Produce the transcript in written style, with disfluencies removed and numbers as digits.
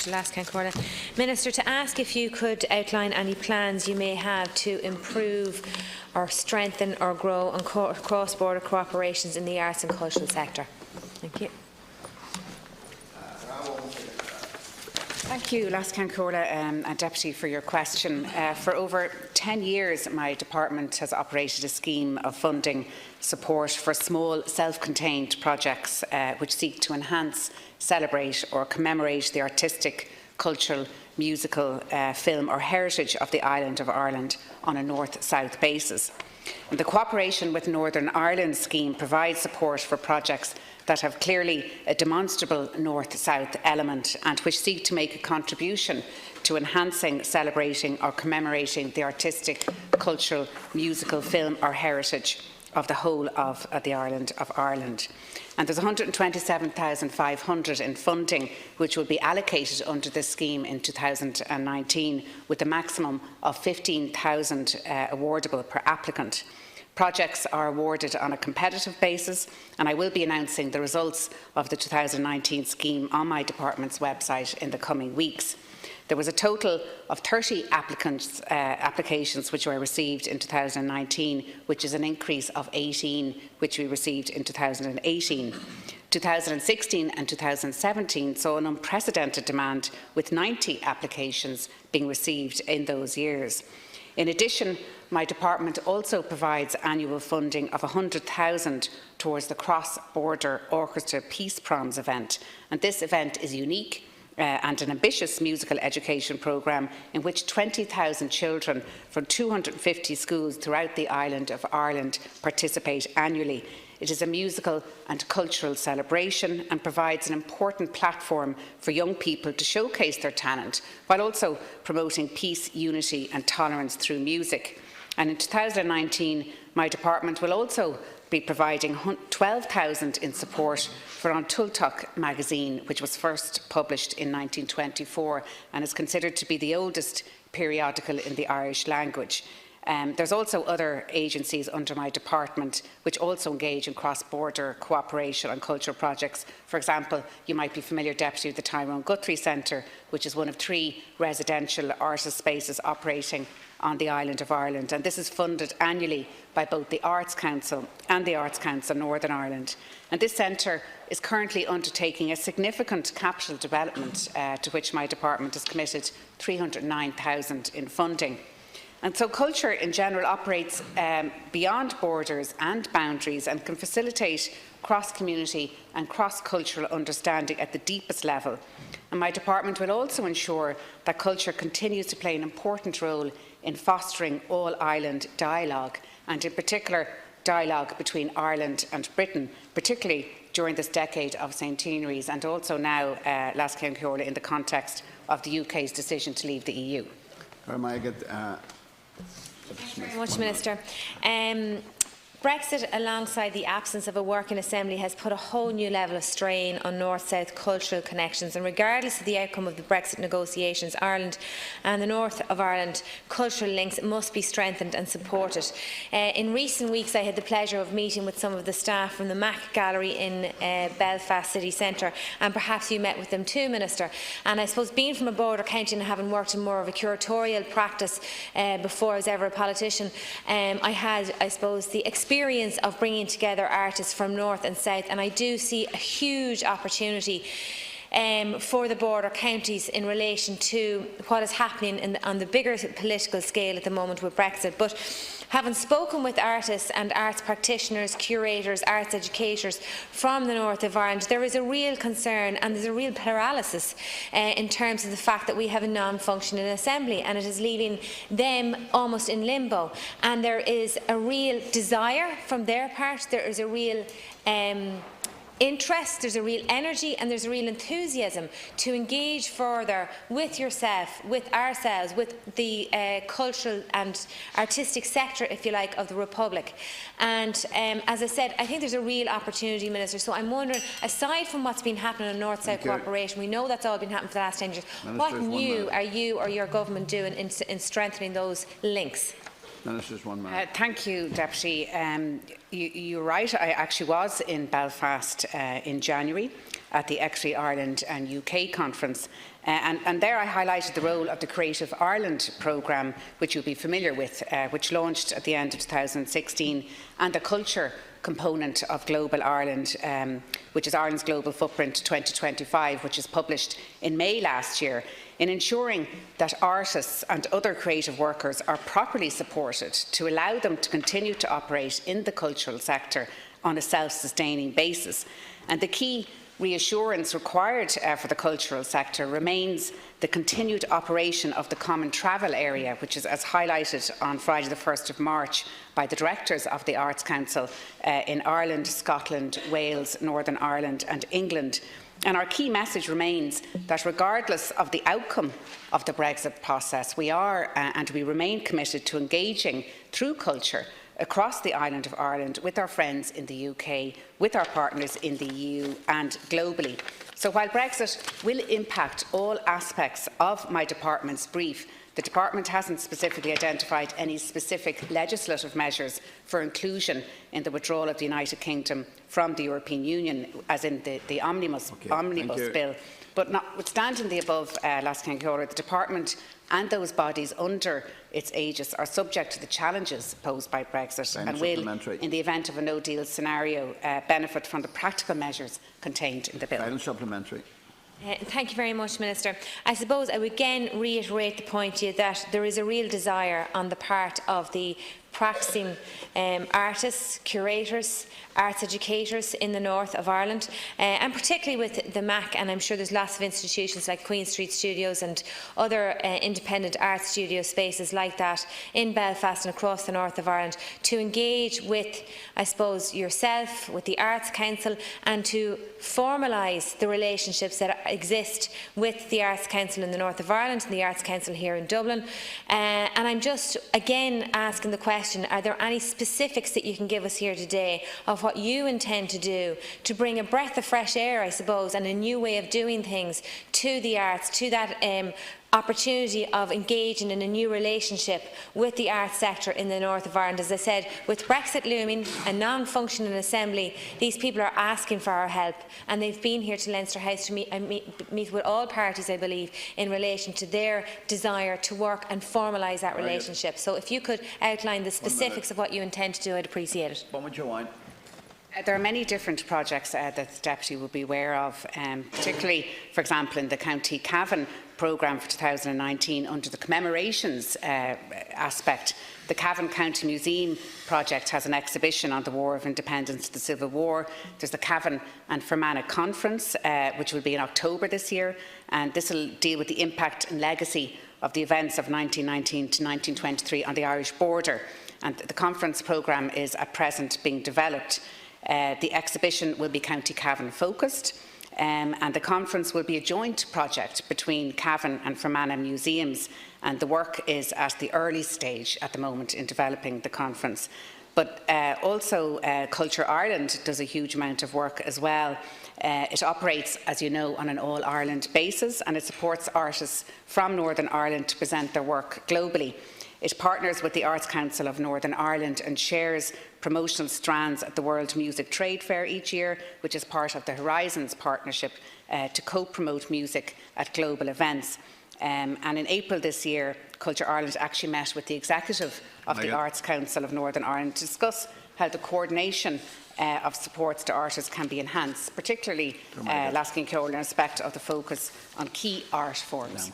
Minister Lascan-Corlett. Minister, to ask if you could outline any plans you may have to improve or strengthen or grow on cross-border cooperations in the arts and cultural sector. Thank you. Thank you, Lascan-Corlett and Deputy, for your question. For over 10 years, my department has operated a scheme of funding support for small, self-contained projects which seek to enhance, celebrate or commemorate the artistic, cultural, musical, film or heritage of the island of Ireland on a north-south basis. And the Cooperation with Northern Ireland scheme provides support for projects that have clearly a demonstrable north-south element and which seek to make a contribution to enhancing, celebrating or commemorating the artistic, cultural, musical, film or heritage of the whole of the island of Ireland. And there's 127,500 in funding which will be allocated under this scheme in 2019, with a maximum of 15,000 awardable per applicant. Projects are awarded on a competitive basis, and I will be announcing the results of the 2019 scheme on my department's website in the coming weeks. There was a total of 30 applications which were received in 2019, which is an increase of 18 which we received in 2018. 2016 and 2017 saw an unprecedented demand, with 90 applications being received in those years. In addition, my department also provides annual funding of 100,000 towards the cross-border orchestra Peace Proms event, and this event is unique and an ambitious musical education programme in which 20,000 children from 250 schools throughout the island of Ireland participate annually. It is a musical and cultural celebration and provides an important platform for young people to showcase their talent, while also promoting peace, unity and tolerance through music. And in 2019, my department will also be providing 12,000 in support for An Tultach magazine, which was first published in 1924 and is considered to be the oldest periodical in the Irish language. There's also other agencies under my department which also engage in cross-border cooperation on cultural projects. For example, you might be familiar, Deputy, with the Tyrone Guthrie Centre, which is one of 3 residential artist spaces operating on the island of Ireland, and this is funded annually by both the Arts Council and the Arts Council Northern Ireland. And this centre is currently undertaking a significant capital development to which my department has committed 309,000 in funding. And so culture in general operates beyond borders and boundaries and can facilitate cross-community and cross-cultural understanding at the deepest level. And my department will also ensure that culture continues to play an important role in fostering all-island dialogue, and in particular dialogue between Ireland and Britain, particularly during this decade of centenaries and also now, Lascan-Corlett, in the context of the UK's decision to leave the EU. Thank you very much, Minister. Brexit, alongside the absence of a working assembly, has put a whole new level of strain on north-south cultural connections, and regardless of the outcome of the Brexit negotiations, Ireland and the north of Ireland cultural links must be strengthened and supported. In recent weeks I had the pleasure of meeting with some of the staff from the Mac Gallery in Belfast City Centre, and perhaps you met with them too, Minister. And I suppose, being from a border county and having worked in more of a curatorial practice before I was ever a politician, I had, I suppose, the experience of bringing together artists from north and south, and I do see a huge opportunity for the border counties in relation to what is happening on the bigger political scale at the moment with Brexit. But having spoken with artists and arts practitioners, curators, arts educators from the north of Ireland, there is a real concern and there's a real paralysis in terms of the fact that we have a non-functioning assembly, and it is leaving them almost in limbo. And there is a real desire from their part, there is a real interest, there's a real energy and there's a real enthusiasm to engage further with yourself, with ourselves, with the cultural and artistic sector, if you like, of the Republic. And as I said, I think there's a real opportunity, Minister. So I'm wondering, aside from what's been happening on north-south cooperation, we know that's all been happening for the last 10 years, Minister, what new are you or your government doing in strengthening those links? Thank you, Deputy. You're right, I actually was in Belfast in January, at the ECRI Ireland and UK conference. And there I highlighted the role of the Creative Ireland programme, which you'll be familiar with, which launched at the end of 2016, and the culture component of Global Ireland, which is Ireland's Global Footprint 2025, which is published in May last year, in ensuring that artists and other creative workers are properly supported to allow them to continue to operate in the cultural sector on a self-sustaining basis. And the key reassurance required for the cultural sector remains the continued operation of the Common Travel Area, which is as highlighted on Friday the 1st of March by the directors of the Arts Council in Ireland, Scotland, Wales, Northern Ireland and England. And our key message remains that regardless of the outcome of the Brexit process, we are and we remain committed to engaging through culture across the island of Ireland with our friends in the UK, with our partners in the EU and globally. So while Brexit will impact all aspects of my department's brief, the department hasn't specifically identified any specific legislative measures for inclusion in the withdrawal of the United Kingdom from the European Union, as in the Omnibus Bill. But notwithstanding the above, Lascan Ceola, the department and those bodies under its aegis are subject to the challenges posed by Brexit and will, in the event of a no-deal scenario, benefit from the practical measures contained in the bill. Final supplementary. Thank you very much, Minister. I suppose I would again reiterate the point to you that there is a real desire on the part of the practising artists, curators, arts educators in the north of Ireland, and particularly with the MAC, and I'm sure there's lots of institutions like Queen Street Studios and other independent art studio spaces like that in Belfast and across the north of Ireland, to engage with, I suppose, yourself, with the Arts Council, and to formalise the relationships that exist with the Arts Council in the north of Ireland and the Arts Council here in Dublin. And I'm just again asking the question, are there any specifics that you can give us here today of what you intend to do to bring a breath of fresh air, I suppose, and a new way of doing things to the arts, to that opportunity of engaging in a new relationship with the arts sector in the north of Ireland? As I said, with Brexit looming, a non-functioning assembly, these people are asking for our help, and they've been here to Leinster House to meet with all parties, I believe, in relation to their desire to work and formalise that relationship. So if you could outline the specifics of what you intend to do, I'd appreciate it. There are many different projects that the Deputy will be aware of, particularly, for example, in the County Cavan programme for 2019 under the commemorations aspect. The Cavan County Museum project has an exhibition on the War of Independence, the Civil War. There's the Cavan and Fermanagh Conference, which will be in October this year, and this will deal with the impact and legacy of the events of 1919 to 1923 on the Irish border. And the conference programme is at present being developed. The exhibition will be County Cavan focused, and the conference will be a joint project between Cavan and Fermanagh museums, and the work is at the early stage at the moment in developing the conference. But also Culture Ireland does a huge amount of work as well. It operates, as you know, on an all-Ireland basis, and it supports artists from Northern Ireland to present their work globally. It partners with the Arts Council of Northern Ireland and shares promotional strands at the World Music Trade Fair each year, which is part of the Horizons partnership to co-promote music at global events. And in April this year, Culture Ireland actually met with the executive of the Arts Council of Northern Ireland to discuss how the coordination of supports to artists can be enhanced, particularly Laskin Ceola, in respect of the focus on key art forms.